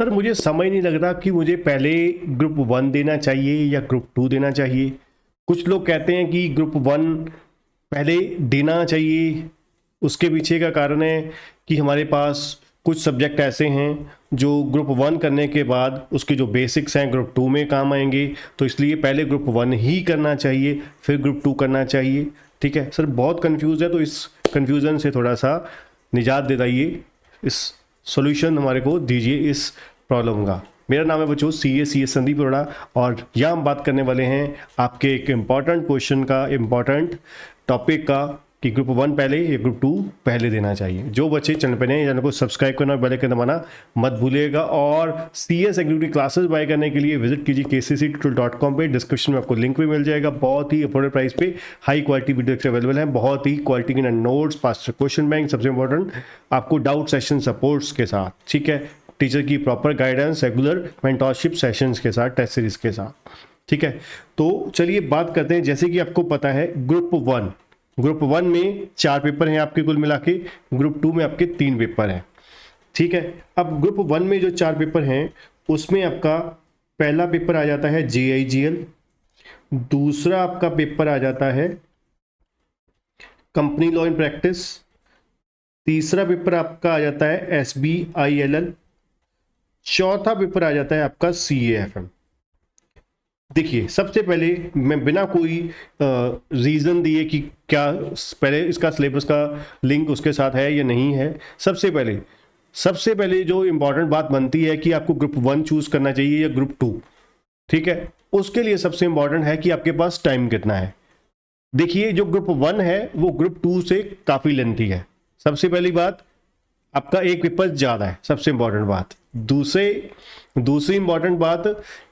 Sir मुझे समझ नहीं लग रहा कि मुझे पहले ग्रुप वन देना चाहिए या ग्रुप टू देना चाहिए। कुछ लोग कहते हैं कि ग्रुप वन पहले देना चाहिए। उसके पीछे का कारण है कि हमारे पास कुछ सब्जेक्ट ऐसे हैं जो ग्रुप वन करने के बाद उसके जो बेसिक्स हैं ग्रुप टू में काम आएंगे, तो इसलिए पहले ग्रुप वन ही करना चाहिए फिर ग्रुप टू करना चाहिए। ठीक है सर, बहुत कंफ्यूज है, तो इस कंफ्यूजन से थोड़ा सा निजात दिलाइए, इस सॉल्यूशन हमारे को दीजिए इस प्रॉब्लम का। मेरा नाम है बच्चों सी एस संदीप अरोड़ा, और यहाँ हम बात करने वाले हैं आपके एक इम्पॉर्टेंट क्वेश्चन का, इम्पॉर्टेंट टॉपिक का, कि ग्रुप वन पहले या ग्रुप टू पहले देना चाहिए। जो बच्चे चैनल पर नए, चैनल को सब्सक्राइब करना और बेल आइकन दबाना मत भूलिएगा। और CS एग्जीक्यूटिव क्लासेस बाय करने के लिए विजिट कीजिए kcctutorial.com पे। डिस्क्रिप्शन में आपको लिंक भी मिल जाएगा। बहुत ही अफोर्डेबल प्राइस पे हाई क्वालिटी वीडियो अवेलेबल है, बहुत ही क्वालिटी के नोट्स, पास्ट क्वेश्चन बैंक, सबसे इंपॉर्टेंट आपको डाउट सेशन सपोर्ट्स के साथ। ठीक है, टीचर की proper guidance, regular mentorship sessions के साथ, टेस्ट सीरीज के साथ। ठीक है, तो चलिए बात करते हैं। जैसे कि आपको पता है ग्रुप वन में 4 पेपर हैं आपके कुल मिला के, ग्रुप टू में आपके 3 पेपर हैं। ठीक है, अब ग्रुप वन में जो 4 पेपर हैं उसमें आपका पहला पेपर आ जाता है JIGL, दूसरा आपका पेपर आ जाता है कंपनी लॉ इन प्रैक्टिस, तीसरा पेपर आपका आ जाता है SBILL, चौथा पेपर आ जाता है आपका CAFM। देखिए, सबसे पहले मैं बिना कोई रीज़न दिए कि क्या पहले इसका सिलेबस का लिंक उसके साथ है या नहीं है, सबसे पहले जो इम्पोर्टेंट बात बनती है कि आपको ग्रुप वन चूज़ करना चाहिए या ग्रुप टू। ठीक है, उसके लिए सबसे इम्पोर्टेंट है कि आपके पास टाइम कितना है। देखिए, जो ग्रुप वन है वो ग्रुप टू से काफ़ी लेंथी है। सबसे पहली बात, आपका एक पेपर ज़्यादा है, सबसे इम्पोर्टेंट बात। दूसरी इम्पोर्टेंट बात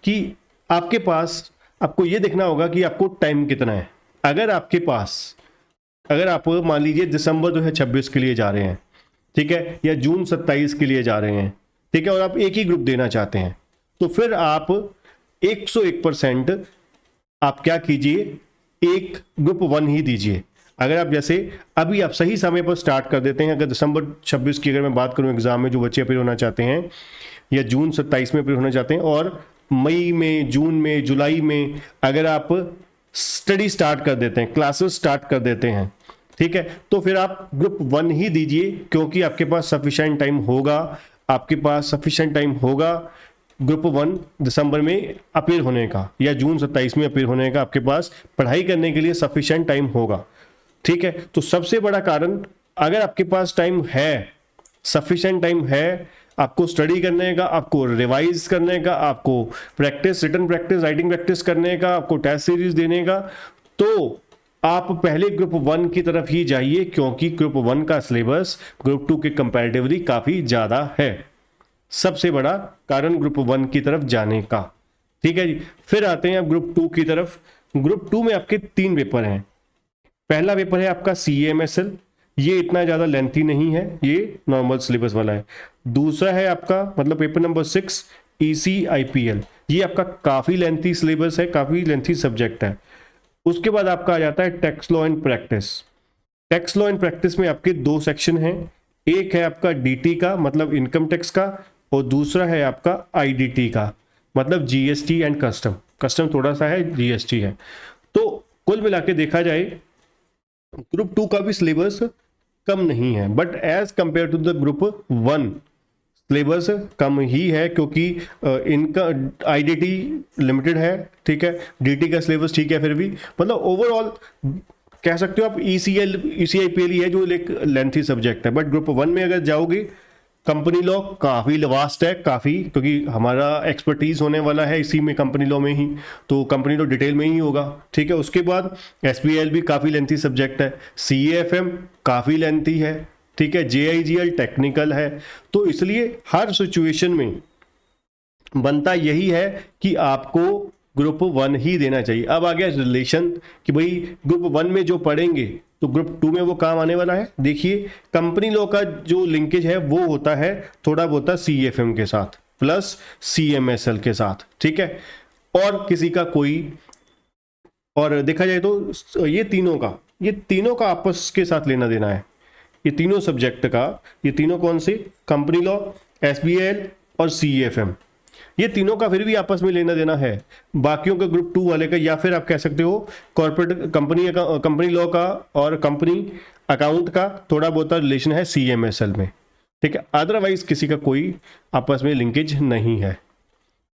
कि आपके पास, आपको ये देखना होगा कि आपको टाइम कितना है। अगर आप मान लीजिए दिसंबर 2026 के लिए जा रहे हैं, ठीक है, या जून 27 के लिए जा रहे हैं, ठीक है, और आप एक ही ग्रुप देना चाहते हैं, तो फिर आप 101% आप क्या कीजिए, एक ग्रुप वन ही दीजिए। अगर आप जैसे अभी आप सही समय पर स्टार्ट कर देते हैं, अगर दिसंबर 26 की अगर मैं बात करूं एग्जाम में जो बच्चे अपेयर होना चाहते हैं, या जून 27 में अपेयर होना चाहते हैं, और मई में, जून में, जुलाई में अगर आप स्टडी स्टार्ट कर देते हैं, क्लासेस स्टार्ट कर देते हैं, ठीक है, तो फिर आप ग्रुप वन ही दीजिए, क्योंकि आपके पास सफिशिएंट टाइम होगा ग्रुप वन दिसंबर में अपेयर होने का या जून 27 में अपेयर होने का। आपके पास पढ़ाई करने के लिए सफिशिएंट टाइम होगा। ठीक है, तो सबसे बड़ा कारण, अगर आपके पास टाइम है, सफिशिएंट टाइम है आपको स्टडी करने का, आपको रिवाइज करने का, आपको practice, written practice, writing practice करने का, आपको टेस्ट सीरीज देने का, तो आप पहले ग्रुप वन की तरफ ही जाइए, क्योंकि ग्रुप वन का सिलेबस ग्रुप टू के कंपैरेटिवली काफ़ी ज़्यादा है। सबसे बड़ा कारण ग्रुप वन की तरफ जाने का। ठीक है जी, फिर आते हैं आप ग्रुप टू की तरफ। ग्रुप टू में आपके 3 पेपर हैं। पहला पेपर है आपका CAMSL, ये इतना ज़्यादा लेंथी नहीं है, ये नॉर्मल सिलेबस वाला है। दूसरा है आपका मतलब पेपर नंबर 6 ECIPL, ये आपका काफ़ी लेंथी सिलेबस है, काफ़ी लेंथी सब्जेक्ट है। उसके बाद आपका आ जाता है tax law and practice. Tax law and practice में आपके 2 सेक्शन हैं, एक है आपका DT का मतलब इनकम टैक्स का, और दूसरा है आपका IDT का मतलब GST एंड कस्टम थोड़ा सा है, GST है। तो कुल मिला के देखा जाए ग्रुप टू का भी सिलेबस कम नहीं है, but as compare to the group one syllabus कम ही है, क्योंकि इनका IDT लिमिटेड है, ठीक है, DT का सिलेबस ठीक है, फिर भी मतलब ओवरऑल कह सकते हो आप ECIPL ही है जो एक लेंथी सब्जेक्ट है। बट ग्रुप वन में अगर जाओगे, कंपनी लॉ काफ़ी वास्ट है, काफ़ी, क्योंकि हमारा एक्सपर्टीज होने वाला है इसी में, कंपनी लॉ में ही, तो कंपनी लॉ डिटेल में ही होगा। ठीक है, उसके बाद SBIL भी काफ़ी लेंथी सब्जेक्ट है, CAFM काफ़ी लेंथी है, ठीक है, JIGL टेक्निकल है। तो इसलिए हर सिचुएशन में बनता यही है कि आपको ग्रुप वन ही देना चाहिए। अब आ गया रिलेशन कि भाई ग्रुप वन में जो पढ़ेंगे तो ग्रुप टू में वो काम आने वाला है। देखिए, कंपनी लॉ का जो लिंकेज है वो होता है थोड़ा बहुत CAFM के साथ प्लस CMSL के साथ, ठीक है, और किसी का कोई, और देखा जाए तो ये तीनों का आपस के साथ लेना देना है। ये तीनों सब्जेक्ट का, ये तीनों कौन से, कंपनी लॉ, SBIL और CEFM, ये तीनों का फिर भी आपस में लेना देना है। बाकियों का ग्रुप 2 वाले का, या फिर आप कह सकते हो कॉर्पोरेट कंपनी लॉ का और कंपनी अकाउंट का थोड़ा बहुत रिलेशन है CMSL में, ठीक है। अदरवाइज किसी का कोई आपस में लिंकेज नहीं है,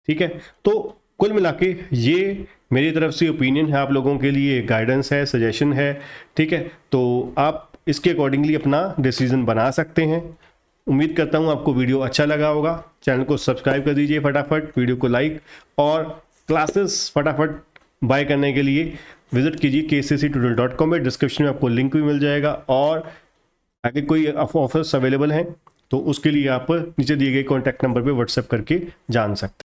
ठीक है। तो कुल मिला के ये मेरी तरफ से ओपिनियन है, आप लोगों के लिए गाइडेंस है, सजेशन है, ठीक है। तो आप इसके अकॉर्डिंगली अपना डिसीजन बना सकते हैं। उम्मीद करता हूँ आपको वीडियो अच्छा लगा होगा। चैनल को सब्सक्राइब कर दीजिए फटाफट, वीडियो को लाइक, और क्लासेस फटाफट बाय करने के लिए विजिट कीजिए kcctutorial.com में। डिस्क्रिप्शन में आपको लिंक भी मिल जाएगा, और आगे कोई ऑफर्स अवेलेबल हैं तो उसके लिए आप नीचे दिए गए कॉन्टैक्ट नंबर पर व्हाट्सएप करके जान सकते हैं।